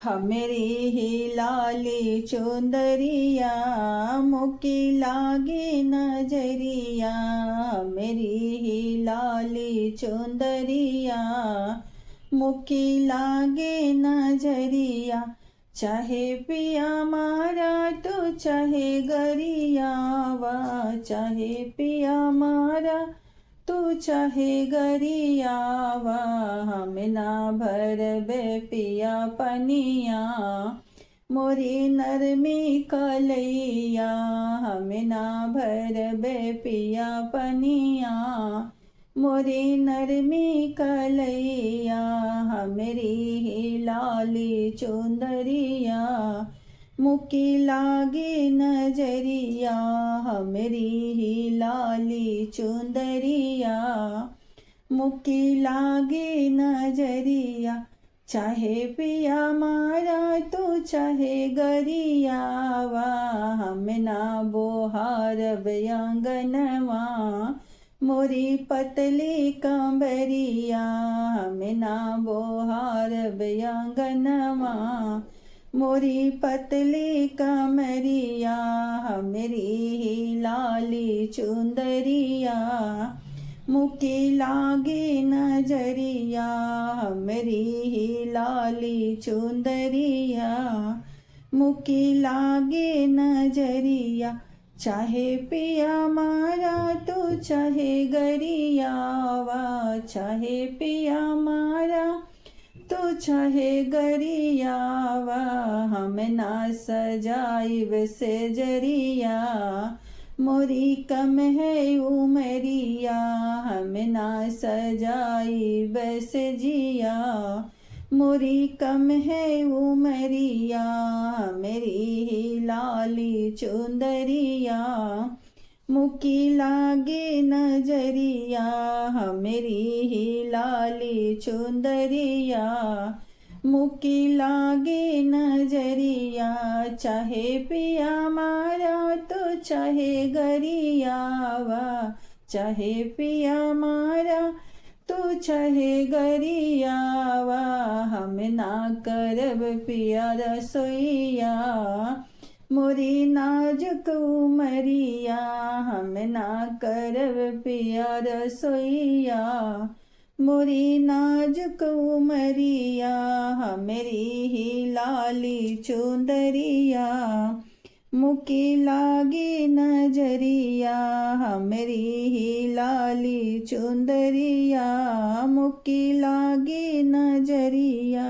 मेरी ही लाली चुंदरिया मुकी लागे नजरिया। मेरी ही लाली चुंदरिया मुकी लागे नजरिया। चाहे पिया मारा तो चाहे गरियावा, चाहे पिया मारा तू चाहे गरियावा। हम ना भर बे पिया पनिया मोरी नरमी कलैया। हम ना भर बे पिया पनिया मोरी नरमी कलैया। मेरी ही लाली चुंदरिया मुकी लागे नजरिया। मेरी ही लाली चुंदरिया मुकी लागे नजरिया। चाहे पिया मारा तो चाहे गरियावा। हम ना बोहार बयांगनवा मोरी पतली कंबरिया। हम ना बोहार बयांगनवा मोरी पतली कमरिया। मेरी ही लाली चुंदरिया मुकी लागे नजरिया। मेरी ही लाली चुंदरिया मुकी लागे नजरिया। चाहे पिया मारा तो चाहे गरियावा, चाहे पिया मारा तो चाहे गरियावा। हम ना सजाइब से जरिया मोरी कम है उमरिया। हम ना सजाइब से जिया मोरी कम है उमरिया। मेरी ही लाली चुंदरिया मुकी लागे नजरिया। मेरी ही लाली चुंदरिया मुकी लागे नजरिया। चाहे पिया मारा तो चाहे गरियावा, चाहे पिया मारा तो चाहे गरियावा। हम ना करब पिया रसोइया मोरी नाजुक उमरिया। हम ना करब पिया रसोइया मोरी नाजुक उमरिया। मेरी ही लाली चुंदरिया मुकी लागे नजरिया। मेरी ही लाली चुंदरिया मुकी लागे नजरिया।